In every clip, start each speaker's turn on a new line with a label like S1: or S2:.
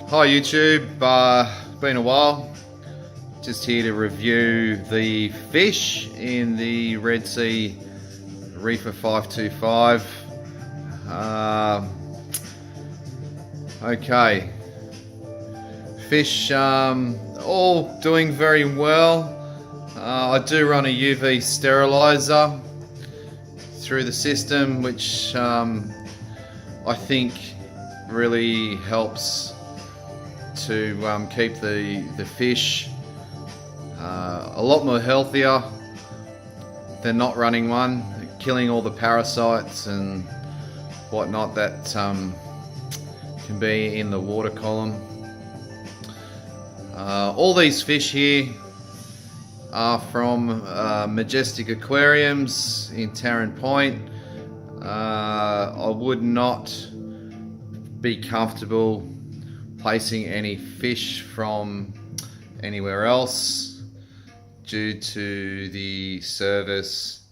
S1: Hi YouTube, been a while. Just here to review the fish in the REDSEA Reefer 525. Okay, fish all doing very well. I do run a UV sterilizer through the system, which I think really helps to keep the fish a lot more healthier than not running one, killing all the parasites and whatnot that can be in the water column. All these fish here are from Majestic Aquariums in Tarrant Point. I would not be comfortable placing any fish from anywhere else due to the service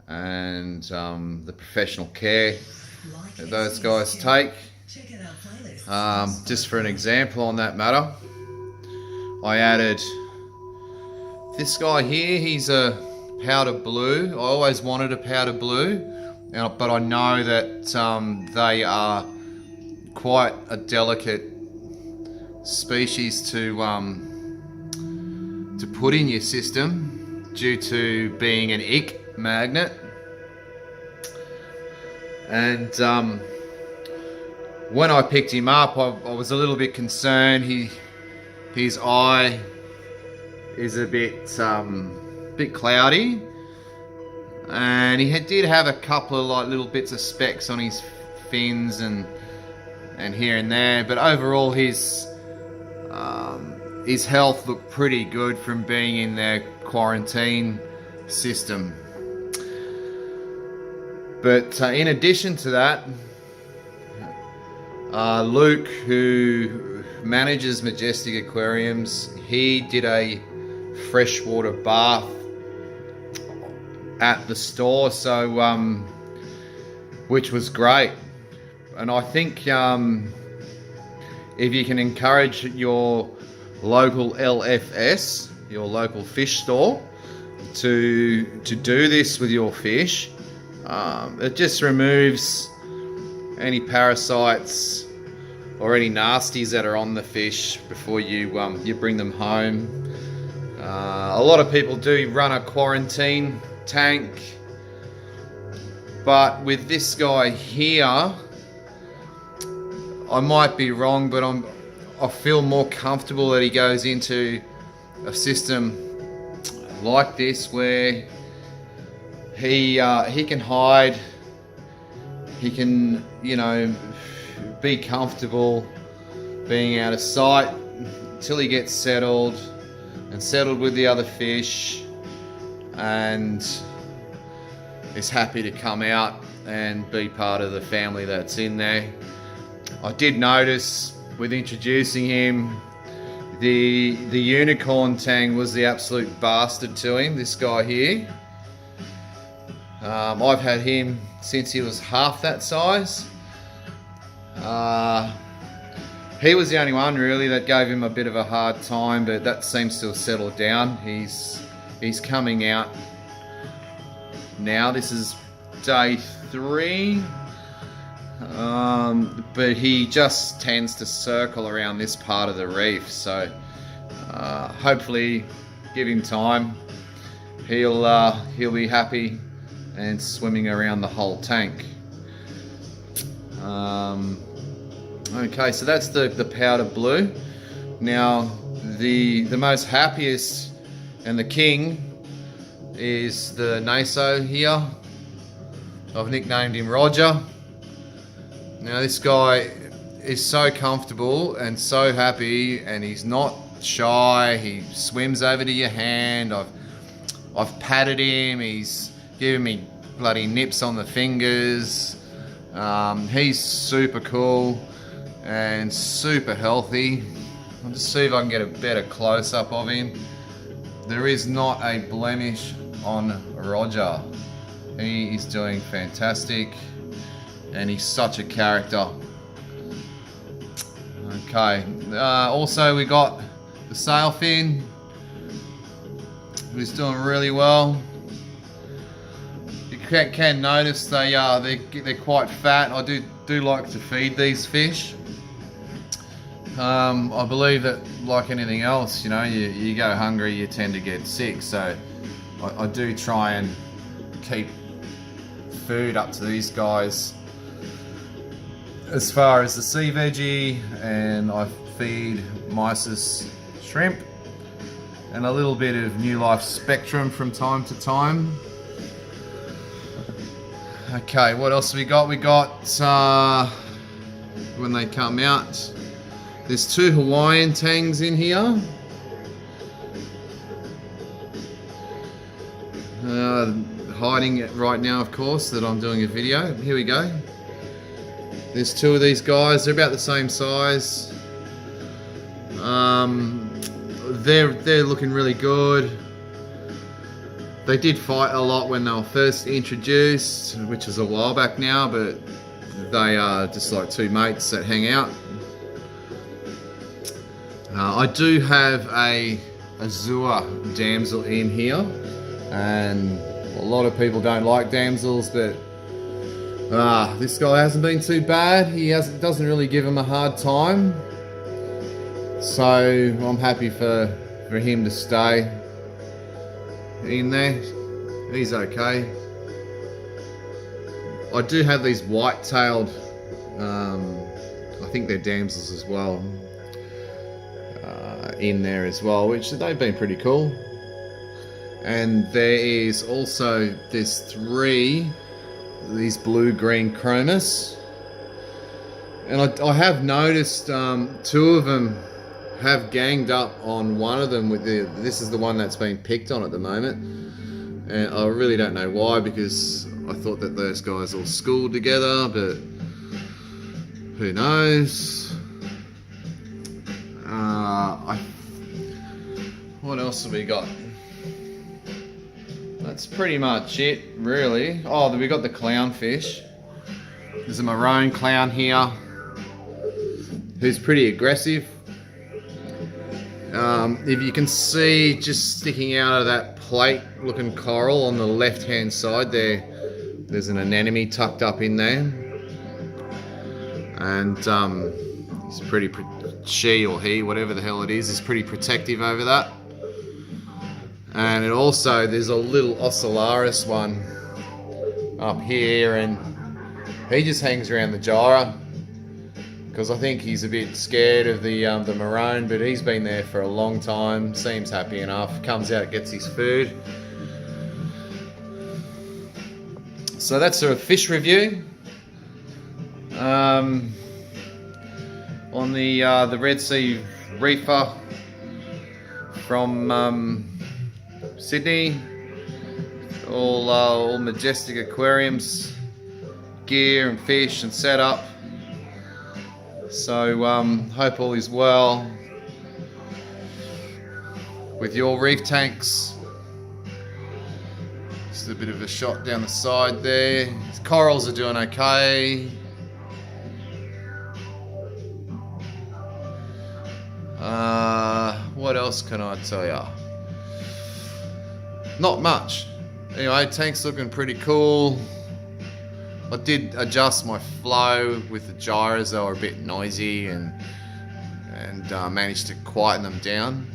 S1: and the professional care that those guys take. Just for an example on that matter, I added this guy here. He's a powder blue. I always wanted a powder blue, but I know that they are quite a delicate species to put in your system due to being an ick magnet. And when I picked him up, I was a little bit concerned. His eye is a bit cloudy, and he did have a couple of like little bits of specks on his fins and here and there, but overall his health looked pretty good from being in their quarantine system. But in addition to that, Luke, who manages Majestic Aquariums, he did a freshwater bath at the store, so which was great. And I think if you can encourage your local LFS, your local fish store, to do this with your fish, it just removes any parasites or any nasties that are on the fish before you bring them home. A lot of people do run a quarantine tank, but with this guy here, I might be wrong, but I feel more comfortable that he goes into a system like this where he can hide, he can, you know, be comfortable being out of sight until he gets settled with the other fish and is happy to come out and be part of the family that's in there. I did notice with introducing him, the unicorn tang was the absolute bastard to him, this guy here. I've had him since he was half that size. He was the only one really that gave him a bit of a hard time, but that seems to have settled down. He's coming out now. This is day 3. But he just tends to circle around this part of the reef, so hopefully give him time, he'll be happy and swimming around the whole tank. Okay, so that's the powder blue. Now the most happiest and the king is the Naso here. I've nicknamed him Roger. Now this guy is so comfortable and so happy, and he's not shy. He swims over to your hand. I've patted him. He's giving me bloody nips on the fingers. He's super cool and super healthy. I'll just see if I can get a better close-up of him. There is not a blemish on Roger. He is doing fantastic, and he's such a character. Okay, also we got the sailfin, who's doing really well. You can notice they're quite fat. I do like to feed these fish. I believe that, like anything else, you know, you go hungry, you tend to get sick. So I do try and keep food up to these guys as far as the sea veggie, and I feed mysis shrimp and a little bit of New Life Spectrum from time to time. Okay, what else we got? We got when they come out, there's 2 Hawaiian tangs in here. Hiding it right now, of course, that I'm doing a video. Here we go. There's 2 of these guys. They're about the same size. They're looking really good. They did fight a lot when they were first introduced, which is a while back now, but they are just like 2 mates that hang out. I do have a azure damsel in here, and a lot of people don't like damsels, but this guy hasn't been too bad. He doesn't really give him a hard time, so I'm happy for him to stay in there. He's okay. I do have these white-tailed, I think they're damsels as well, in there as well, which they've been pretty cool. And there is also, there's 3 these blue-green chromis, and I have noticed 2 of them have ganged up on one of them. This is the one that's been picked on at the moment, and I really don't know why, because I thought that those guys all schooled together, but who knows. What else have we got? That's pretty much it, really. Oh, we got the clownfish. There's a maroon clown here who's pretty aggressive. If you can see, just sticking out of that plate looking coral on the left hand side there, there's an anemone tucked up in there, and he's pretty, she or he, whatever the hell it is pretty protective over that. And it also, there's a little Ocellaris one up here, and he just hangs around the gyra because I think he's a bit scared of the maroon, but he's been there for a long time, seems happy enough, comes out, gets his food. So that's a fish review. On the REDSEA reefer from Sydney, all Majestic Aquariums gear and fish and setup. So hope all is well with your reef tanks. Just a bit of a shot down the side there. Corals are doing okay. What else can I tell ya? Not much. Anyway, tank's looking pretty cool. I did adjust my flow with the gyros. They were a bit noisy, and managed to quieten them down.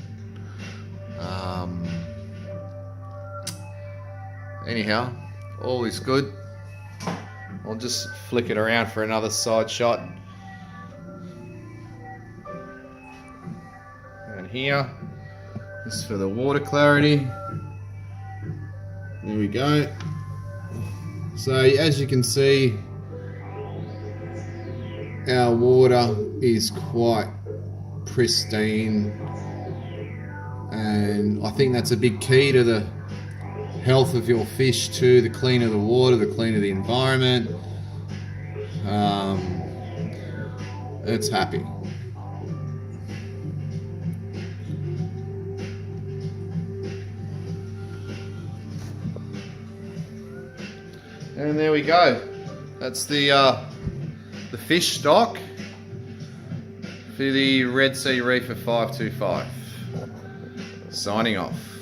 S1: Anyhow, all is good. I'll just flick it around for another side shot. And here, just for the water clarity. There we go. So as you can see, our water is quite pristine, and I think that's a big key to the health of your fish too. The cleaner the water, the cleaner the environment. It's happy. And there we go. That's the fish stock for the Red Sea Reefer 525. Signing off.